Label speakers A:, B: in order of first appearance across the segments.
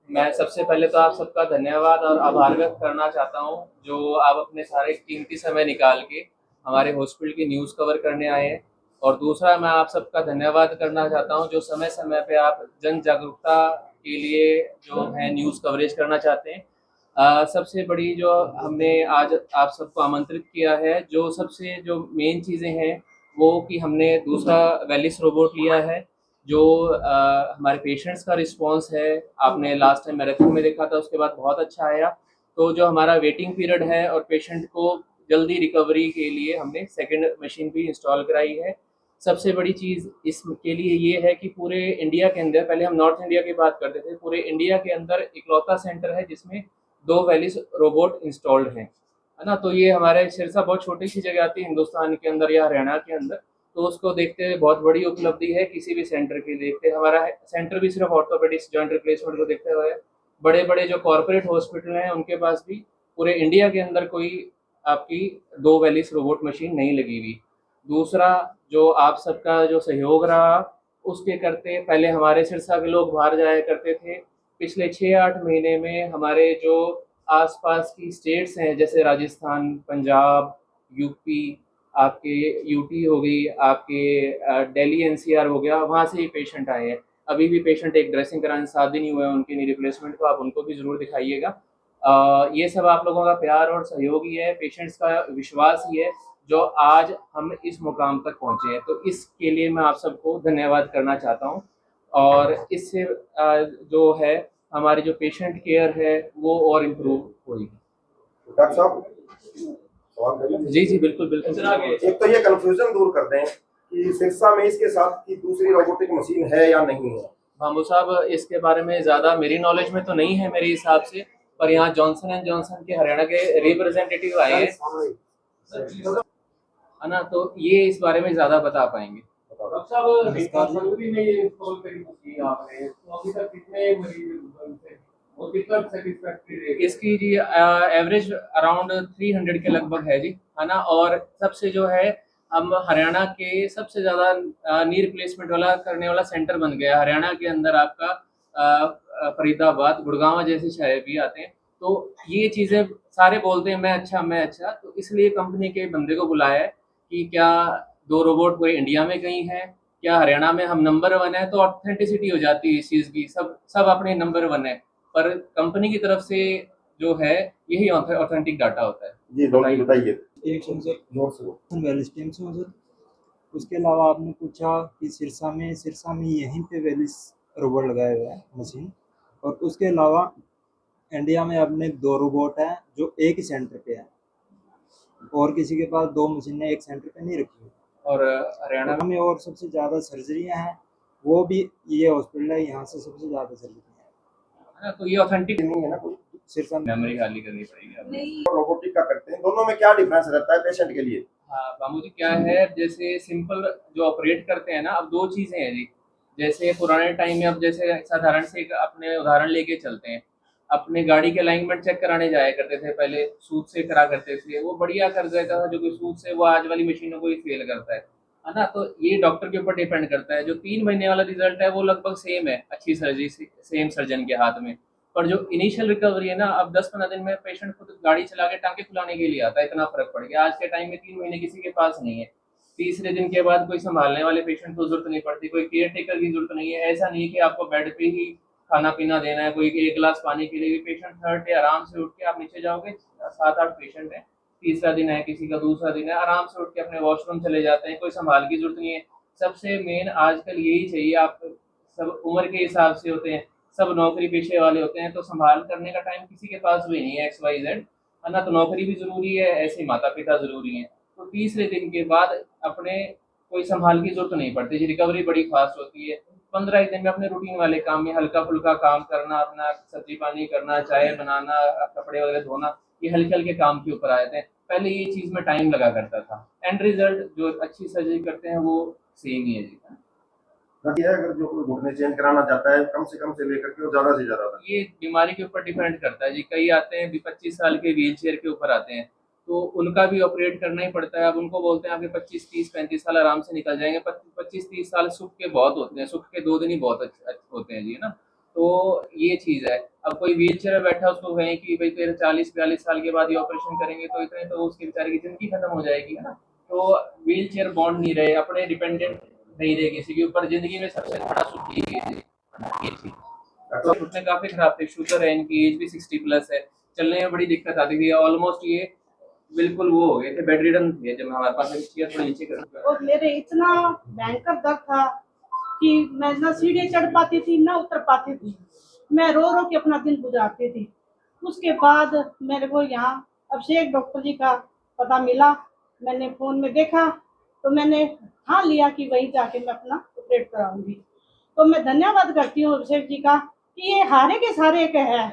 A: मैं सबसे पहले तो आप सबका धन्यवाद और आभार व्यक्त करना चाहता हूँ, जो आप अपने सारे कीमती समय निकाल के हमारे हॉस्पिटल की न्यूज़ कवर करने आए हैं। और दूसरा मैं आप सबका धन्यवाद करना चाहता हूँ, जो समय-समय पे आप जन जागरूकता के लिए जो है न्यूज़ कवरेज करना चाहते हैं। सबसे बड़ी जो हमने आज आप सबको आमंत्रित किया है, जो सबसे जो मेन चीज़ें हैं, वो कि हमने दूसरा वेलिस रोबोट लिया है, जो हमारे पेशेंट्स का रिस्पॉन्स है, आपने लास्ट टाइम मैराथन में देखा था, उसके बाद बहुत अच्छा आया। तो जो हमारा वेटिंग पीरियड है और पेशेंट को जल्दी रिकवरी के लिए हमने सेकंड मशीन भी इंस्टॉल कराई है। सबसे बड़ी चीज़ इसके लिए ये है कि पूरे इंडिया के अंदर, पहले हम नॉर्थ इंडिया की बात करते थे, पूरे इंडिया के अंदर इकलौता सेंटर है जिसमें 2 वेलिस रोबोट इंस्टॉल्ड हैं, है ना? तो ये हमारे सिरसा बहुत छोटी-सी जगह आती है हिंदुस्तान के अंदर या हरियाणा के अंदर, तो उसको देखते हुए बहुत बड़ी उपलब्धि है किसी भी सेंटर की देखते। हमारा सेंटर भी सिर्फ ऑर्थोपेडिक्स जॉइंट रिप्लेसमेंट को देखते हुए है। बड़े-बड़े जो कॉर्पोरेट हॉस्पिटल हैं उनके पास भी पूरे इंडिया के अंदर कोई आपकी 2 वेलिस रोबोट मशीन नहीं लगी हुई। दूसरा, जो आप सबका जो सहयोग रहा उसके करते पहले हमारे सिरसा के लोग बाहर जाया करते थे। पिछले 6-8 महीने में हमारे जो आस-पास की स्टेट्स हैं जैसे राजस्थान, पंजाब, यूपी, आपके यूटी हो गई, आपके दिल्ली एनसीआर हो गया, वहाँ से ही पेशेंट आए हैं। अभी भी पेशेंट एक ड्रेसिंग कराने 7 दिन ही हुए हैं उनकी नी रिप्लेसमेंट को, आप उनको भी ज़रूर दिखाइएगा। ये सब आप लोगों का प्यार और सहयोग ही है, पेशेंट्स का विश्वास ही है, जो आज हम इस मुकाम तक पहुँचे हैं। तो इसके लिए मैं आप सबको धन्यवाद करना चाहता हूँ। और इससे जो है हमारी जो पेशेंट केयर है वो और इम्प्रूव होगी।
B: डॉक्टर साहब सवाल करिए।
A: जी, जी, बिल्कुल, बिल्कुल।
B: एक तो ये कंफ्यूजन दूर कर दें कि सिरसा में इसके साथ की दूसरी रोबोटिक मशीन है या नहीं है।
A: मामू साहब, इसके बारे में ज़्यादा मेरी नॉलेज में तो नहीं है मेरे हिसाब से, पर यहाँ जॉनसन एंड जॉनसन के हरियाणा के रिप्रेजेंटेटिव आए हैं, है ना? तो ये इस बारे में ज़्यादा बता पाएंगे।
C: डॉक्टर साहब, फरवरी में ये इंस्टॉल करी थी आपने, तो अभी तक कितने मरीज बनते हैं और कितना सेटिस्फैक्टरी रेट?
A: इसकी जी एवरेज अराउंड 300 के लगभग है जी, है ना? और सबसे जो है हम हरियाणा के सबसे ज़्यादा नी रिप्लेसमेंट वाला करने वाला सेंटर बन गया हरियाणा के अंदर आपका। फरीदाबाद, गुड़गांव जैसे शहर भी आते हैं। तो ये चीज़ें सारे बोलते हैं मैं अच्छा, तो इसलिए कंपनी के बंदे को बुलाया है कि क्या 2 रोबोट कोई इंडिया में कहीं है, क्या हरियाणा में हम नंबर 1 है, तो ऑथेंटिसिटी हो जाती है इस चीज़ की, सब सब अपने नंबर 1 है। पर कंपनी की तरफ से जो है यही ऑथेंटिक डाटा होता है।
B: जी बताइए।
D: एक सर
B: जोर से बोलो।
D: वैलिस टीम से हूँ सर। उसके अलावा आपने पूछा कि सिरसा में यहीं पे वैलिस रोबोट लगाया हुआ है मशीन, और उसके अलावा इंडिया में अपने 2 रोबोट हैं जो एक ही सेंटर पे है, और किसी के पास 2 मशीनें एक सेंटर पे नहीं रखी हुई।
A: और हरियाणा
D: में और सबसे ज़्यादा सर्जरियाँ हैं, वो भी ये हॉस्पिटल है, यहाँ से सबसे ज़्यादा सर्जरियाँ
A: है ना, तो ये ऑथेंटिक
B: नहीं है ना कोई।
D: सिरसा में।
A: मेमोरी खाली करनी पड़ेगी आपको।
B: रोबोटिक का करते हैं, दोनों में क्या डिफरेंस रहता है पेशेंट के लिए।
A: हाँ, मामू जी क्या है, जैसे सिंपल जो ऑपरेट करते हैं ना, अब 2 चीज़ें हैं जी। जैसे पुराने टाइम में, अब जैसे साधारण से एक अपने उदाहरण लेके चलते हैं। अपने गाड़ी के अलाइनमेंट चेक कराने जाया करते थे पहले, सूद से करा करते थे, वो बढ़िया कर देता था। जो कोई सूद से, वो आज वाली मशीनों को ही फेल करता है ना? तो ये डॉक्टर के ऊपर डिपेंड करता है। जो 3 महीने वाला रिजल्ट है वो लगभग सेम है, अच्छी सर्जरी से सेम सर्जन के हाथ में। पर जो इनिशियल रिकवरी है ना, अब 10-15 दिन में पेशेंट खुद गाड़ी चला के टाँके खुलाने के लिए आता है, इतना फ़र्क पड़ गया। आज के टाइम में 3 महीने किसी के पास नहीं है। तीसरे दिन के बाद कोई सँभालने वाले पेशेंट को ज़रूरत नहीं पड़ती, कोई केयर टेकर की ज़रूरत नहीं है। ऐसा नहीं है कि आपको बेड पे ही खाना-पीना देना है, कोई 1 गिलास पानी के लिए भी पेशेंट थर्ड डे आराम से उठ के, आप नीचे जाओगे 7-8 पेशेंट हैं, तीसरा दिन है, किसी का दूसरा दिन है, आराम से उठ के अपने वॉशरूम चले जाते हैं, कोई सँभाल की ज़रूरत नहीं है। सबसे मेन आजकल यही चाहिए, आप सब उम्र के हिसाब से होते हैं, सब नौकरी पेशे वाले होते हैं, तो संभाल करने का टाइम किसी के पास भी नहीं है, एक्स वाई जेड, है ना? तो नौकरी भी ज़रूरी है, ऐसे माता-पिता ज़रूरी हैं। तो तीसरे दिन के बाद अपने कोई संभाल की ज़रूरत नहीं पड़ती जी, रिकवरी बड़ी फास्ट होती है। 15 एक दिन में अपने रूटीन वाले काम में हल्का-फुल्का काम करना, अपना सब्ज़ी-पानी करना, चाय बनाना, कपड़े वगैरह धोना, ये हल्के-हल्के काम के ऊपर आ जाते हैं। पहले ये चीज़ में टाइम लगा करता था। एंड रिज़ल्ट जो अच्छी सर्जरी करते हैं वो सेम ही है जी।
B: बाकी है, अगर जो कोई घुटने चेंज कराना चाहता है कम से लेकर के और ज्यादा से ज्यादा तक।
A: ये बीमारी के ऊपर डिपेंड करता है जी। कई आते हैं 25 साल के व्हील चेयर के ऊपर आते हैं, तो उनका भी ऑपरेट करना ही पड़ता है। अब उनको बोलते हैं आपके 25, 30, 35 साल आराम से निकल जाएंगे। 25, 30 साल सुख के बहुत होते हैं, सुख के 2 दिन ही बहुत होते हैं जी, है ना? तो ये चीज़ है। अब कोई व्हील चेयर में बैठा उसको कहें कि भाई तेरे 40-42 साल के बाद ये ऑपरेशन करेंगे तो इतने तो उसकी बेचारे की ज़िंदगी खत्म हो जाएगी, है ना। तो व्हील चेयर बॉन्ड नहीं रहे, अपने डिपेंडेंट नहीं रहे किसी के ऊपर। ज़िंदगी में सबसे बड़ा सुख ये चीज़। तो उसमें काफ़ी खराब थे, शुगर है, इनकी एज भी 60+ है, चलने में बड़ी दिक्कत आती थी। ऑलमोस्ट ये बिल्कुल वो हो गए थे, बेड रिडन थे जब हमारे पास चेयर थोड़ी नीचे कर।
E: और मेरे इतना भयंकर दर्द था कि मैं ना सीढ़ी चढ़ पाती थी ना उतर पाती थी। मैं रो रो के अपना दिन गुजारती थी। उसके बाद मेरे को यहाँ अभिषेक डॉक्टर जी का पता मिला। मैंने फोन में देखा तो मैंने ठान लिया कि वहीं जाके मैं अपना ऑपरेट कराऊंगी। तो मैं धन्यवाद करती हूँ अभिषेक जी का कि ये हारे के सारे एक है।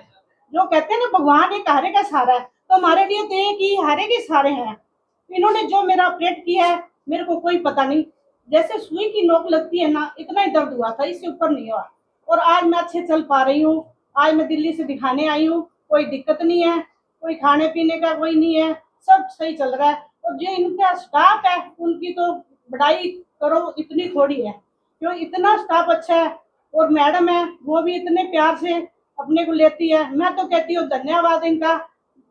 E: जो कहते हैं ना भगवान एक हारे का सहारा है, तो हमारे लिए तो एक ही हारे के सहारे हैं। इन्होंने जो मेरा ऑपरेट किया है मेरे को कोई पता नहीं, जैसे सुई की नोक लगती है ना इतना ही दर्द हुआ था, इससे ऊपर नहीं हुआ। और आज मैं अच्छे चल पा रही हूँ। आज मैं दिल्ली से दिखाने आई हूँ, कोई दिक्कत नहीं है, कोई खाने पीने का कोई नहीं है, सब सही चल रहा है। और जो इनका स्टाफ है उनकी तो बड़ाई करो इतनी थोड़ी है, क्यों इतना स्टाफ अच्छा है। और मैडम है वो भी इतने प्यार से अपने को लेती है। मैं तो कहती हूँ धन्यवाद इनका,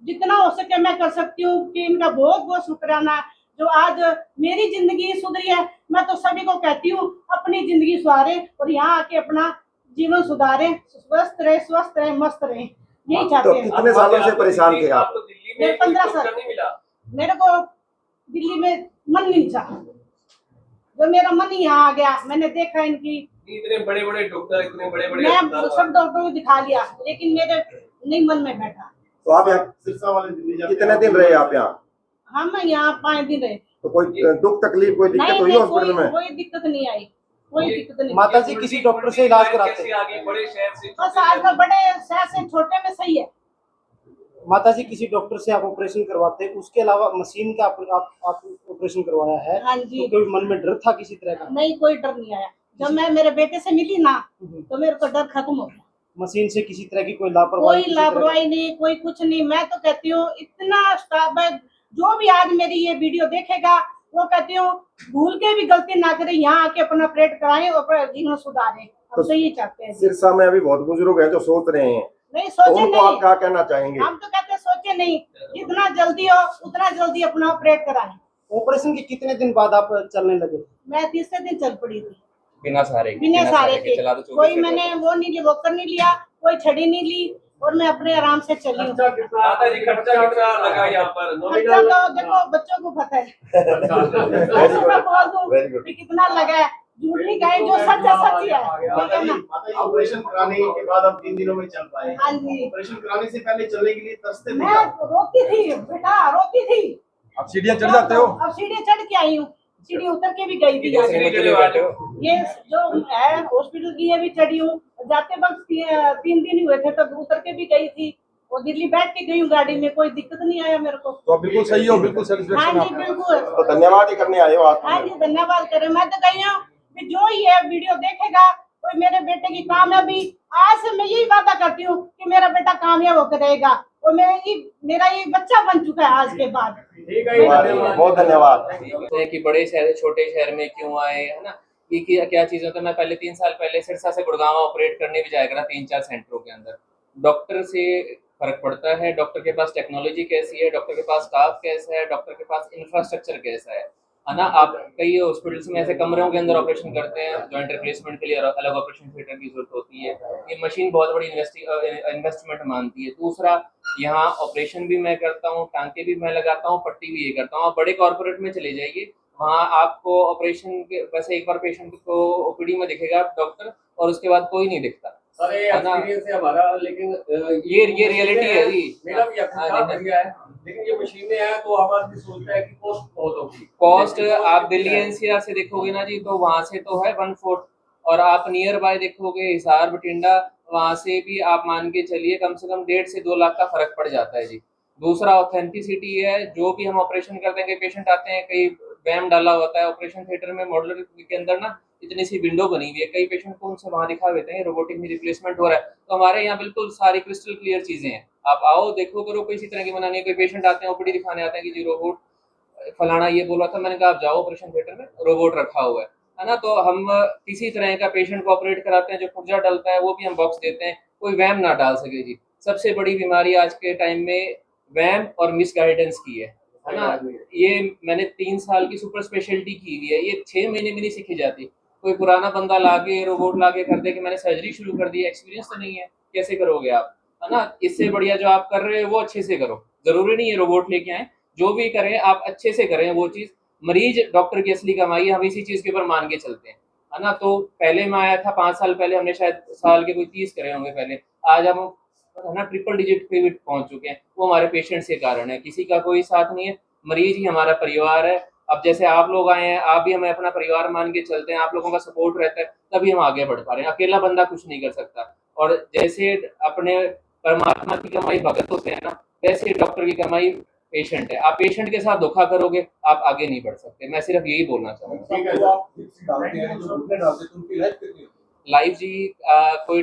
E: जितना हो सके मैं कर सकती हूँ कि इनका बहुत बहुत शुक्राना जो आज मेरी जिंदगी सुधरी है। मैं तो सभी को कहती हूँ अपनी जिंदगी सुधारे और यहाँ आके अपना जीवन सुधारे, स्वस्थ रहे मस्त रहे, यही चाहते हैं।
B: कितने सालों से परेशान थे आप?
A: दिल्ली में
E: 15 साल
A: नहीं मिला
E: मेरे को, दिल्ली में मन नहीं था, जो मेरा मन ही यहाँ आ गया। मैंने देखा इनकी
A: इतने बड़े बड़े डॉक्टर, इतने बड़े बड़े
E: मैं सब डॉक्टरों को दिखा लिया लेकिन मेरे नहीं मन में बैठा।
B: तो आप यहाँ सिरसा वाले दिल्ली कितने दिन रहे आप यहाँ?
E: हम यहाँ 5 दिन रहे।
B: तो कोई दुख तकलीफ कोई दिक्कत हुई
E: नहीं,
B: हॉस्पिटल में?
E: कोई दिक्कत नहीं आई, कोई दिक्कत नहीं।
F: माता जी किसी डॉक्टर से इलाज कराते हैं?
A: आगे बड़े शहर से,
E: बस आजकल बड़े शहर से छोटे में सही है।
F: माता जी किसी डॉक्टर से आप ऑपरेशन करवाते हैं, उसके अलावा मशीन का आप ऑपरेशन करवाया है?
E: हाँ जी।
F: तो कोई मन में डर था किसी तरह का?
E: नहीं, कोई डर नहीं आया। जब मैं मेरे बेटे से मिली ना तो मेरे को डर खत्म हो गया।
F: मशीन से किसी तरह की कोई लापरवाही?
E: कोई लापरवाही नहीं, कोई कुछ नहीं। मैं तो कहती हूँ इतना स्टाफ है, जो भी आज मेरी ये वीडियो देखेगा वो कहती हूँ भूल के भी गलती ना करे, यहाँ आके अपना ऑपरेट कराएं और जीवन सुधारें। हम तो ये चाहते हैं।
B: सिरसा में अभी बहुत बुजुर्ग हैं जो सोच रहे हैं,
E: नहीं सोचे
B: उनको आप
E: नहीं,
B: क्या कहना चाहेंगे?
E: हम तो कहते हैं सोचे नहीं, जितना जल्दी हो उतना जल्दी अपना ऑपरेट कराएं।
F: ऑपरेशन के कितने दिन बाद आप चलने लगे?
E: मैं तीसरे दिन चल पड़ी थी
A: बिना सहारे
E: के। कोई मैंने वो नहीं वॉकर नहीं लिया, कोई छड़ी नहीं ली और मैं अपने आराम से चली हूँ।
A: माता जी खर्चा कितना लगा यहाँ पर?
E: खर्चा तो देखो बच्चों को पता है। वैसे मैं बोल दूं कि कितना लगा है, झूठ नहीं कहे, जो सच है सच ही है।
G: ऑपरेशन कराने के बाद अब 3 दिनों में चल पाए।
E: हाँ जी।
G: ऑपरेशन कराने से पहले चलने के लिए तरसते थे?
E: मैं रोती थी बेटा, रोती थी।
B: आप सीढ़ियाँ चढ़ जाते हो?
E: अब सीढ़ी चढ़ के आई हूँ, सीढ़ी उतर के भी गई थी। ये जो है हॉस्पिटल की ये भी चढ़ी हूँ। जाते वक्त 3 दिन हुए थे तब उतर के भी गई थी और दिल्ली बैठ के गई हूँ गाड़ी में, कोई दिक्कत नहीं आया मेरे को।
B: तो बिल्कुल सही हो, बिल्कुल
E: हाँ जी बिल्कुल।
B: तो धन्यवाद ही करने आए हो आप?
E: हाँ जी धन्यवाद करें। मैं तो कही हूँ कि जो ये वीडियो देखेगा तो मेरे बेटे की कामयाबी, आज से मैं यही वादा करती हूँ कि मेरा बेटा कामयाब होकर रहेगा और मेरा ये बच्चा बन चुका है आज के बाद।
B: बहुत धन्यवाद।
A: कि बड़े शहर छोटे शहर में क्यों आए, है ना, ये क्या चीज़ होता है। मैं पहले 3 साल पहले सिरसा से गुड़गांव ऑपरेट करने भी जाया करा 3-4 सेंटरों के अंदर। डॉक्टर से फर्क पड़ता है, डॉक्टर के पास टेक्नोलॉजी कैसी है, डॉक्टर के पास स्टाफ कैसा है, डॉक्टर के पास इंफ्रास्ट्रक्चर कैसा है ना। आप कई हॉस्पिटल्स में ऐसे कमरों के अंदर ऑपरेशन करते हैं, जॉइंट रिप्लेसमेंट के लिए अलग ऑपरेशन थिएटर की जरूरत होती है। ये मशीन बहुत बड़ी इन्वेस्टमेंट मांगती है। दूसरा, यहाँ ऑपरेशन भी मैं करता हूँ, टांके भी मैं लगाता हूँ, पट्टी भी ये करता हूँ। आप बड़े कॉर्पोरेट में चले जाइए, वहाँ आपको ऑपरेशन के वैसे एक बार पेशेंट को ओपीडी में दिखेगा डॉक्टर और उसके बाद कोई नहीं दिखता।
C: सर ये एक्सपीरियंस है हमारा, लेकिन
A: ये रियलिटी है जी।
C: मेरा भी एक्सपीरियंस बढ़िया है, लेकिन ये मशीनें हैं तो हम आदमी सोचते हैं कि कॉस्ट बहुत होगी।
A: कॉस्ट आप दिल्ली एनसीआर से देखोगे ना जी, तो वहाँ से तो है 1/4, और आप नियर बाय देखोगे हिसार बठिंडा, वहाँ से भी आप मान के चलिए कम से कम 1.5 से 2 लाख का फर्क पड़ जाता है जी। दूसरा ऑथेंटिसिटी है, जो भी हम ऑपरेशन करते हैं, कई पेशेंट आते हैं, कई वैम डाला होता है ऑपरेशन थिएटर में, मॉडलर के अंदर ना इतनी सी विंडो बनी हुई है, कई पेशेंट को उनसे वहाँ दिखा देते हैं रोबोटिक में रिप्लेसमेंट हो रहा है। तो हमारे यहाँ बिल्कुल सारी क्रिस्टल क्लियर चीज़ें हैं, आप आओ देखो करो, कोई इसी तरह की मना नहीं है। कोई पेशेंट आते हैं ओपीडी दिखाने आते हैं कि जी रोबोट फलाना ये बोल रहा था, मैंने कहा आप जाओ ऑपरेशन थिएटर में, रोबोट रखा हुआ है। है ना। तो हम किसी तरह का पेशेंट को ऑपरेट कराते हैं, जो पुर्जा डलता है वो भी हम बॉक्स देते हैं, कोई वहम ना डाल सके जी। सबसे बड़ी बीमारी आज के टाइम में वहम और मिसगाइडेंस की है ना। ये मैंने 3 साल की सुपर स्पेशलिटी की हुई है, ये 6 महीने में नहीं सीखी जाती। कोई पुराना बंदा लाके रोबोट लाके कर दे कि मैंने सर्जरी शुरू कर दी, एक्सपीरियंस तो नहीं है, कैसे करोगे आप, है ना। इससे बढ़िया जो आप कर रहे हो वो अच्छे से करो, जरूरी नहीं है रोबोट लेके आए, जो भी करें आप अच्छे से करें वो चीज़। मरीज डॉक्टर की असली कमाई है, हम इसी चीज़ के ऊपर मान के चलते हैं, है ना। तो पहले मैं आया था 5 साल पहले, हमने शायद साल के कोई 30 करे होंगे पहले, आज हम है ना ट्रिपल डिजिट पे भी पहुंच चुके हैं। वो हमारे पेशेंट्स के कारण है, किसी का कोई साथ नहीं है, मरीज ही हमारा परिवार है। अब जैसे आप लोग आए हैं, आप भी हमें अपना परिवार मान के चलते हैं, आप लोगों का सपोर्ट रहता है तभी हम आगे बढ़ पा रहे हैं, अकेला बंदा कुछ नहीं कर सकता। और जैसे अपने परमात्मा की कमाई भगत होते हैं ना, वैसे डॉक्टर की कमाई पेशेंट है। आप पेशेंट के साथ धोखा करोगे आप आगे नहीं बढ़ सकते, मैं सिर्फ यही बोलना चाहूँगा।
C: ठीक है, जो आप टिप्स डालते हैं, जो घुटने डालते हैं, तो उनकी लाइफ कितनी होती है?
A: लाइफ जी कोई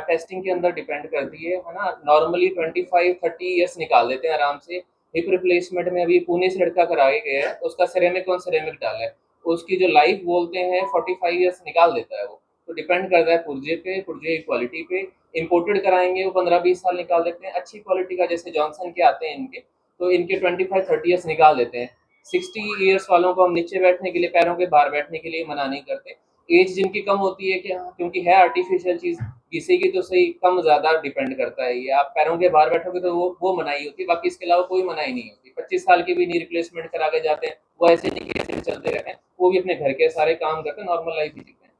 A: टेस्टिंग के अंदर डिपेंड करती है ना। नॉर्मली 25-30 ईयर्स निकाल देते हैं आराम से। हिप रिप्लेसमेंट में अभी पुणे से लड़का कराया गया है, उसका सिरेमिक ऑन सिरेमिक डाला है, उसकी जो लाइफ बोलते हैं 45 ईयर्स निकाल देता है वो। तो डिपेंड करता है पुर्जे पे, पुर्जे की क्वालिटी पे। इम्पोर्टेड कराएंगे वो 15-20 साल निकाल देते हैं, अच्छी क्वालिटी का जैसे जॉनसन के आते हैं इनके, तो इनके 25-30 ईयर्स निकाल देते हैं। 60 ईयर्स वालों को हम नीचे बैठने के लिए, पैरों के बाहर बैठने के लिए मना नहीं करते। एज जिनकी कम होती है कि हाँ, क्योंकि है आर्टिफिशियल चीज़, किसी की तो सही कम ज़्यादा डिपेंड करता है ये। आप पैरों के बाहर बैठोगे तो वो मनाही होती है, बाकी इसके अलावा कोई मनाही नहीं होती। 25 साल के भी नी रिप्लेसमेंट करा के जाते हैं, वो ऐसे नहीं कि ऐसे चलते रहते हैं, वो भी अपने घर के सारे काम करते हैं, नॉर्मल लाइफ ही जीते हैं।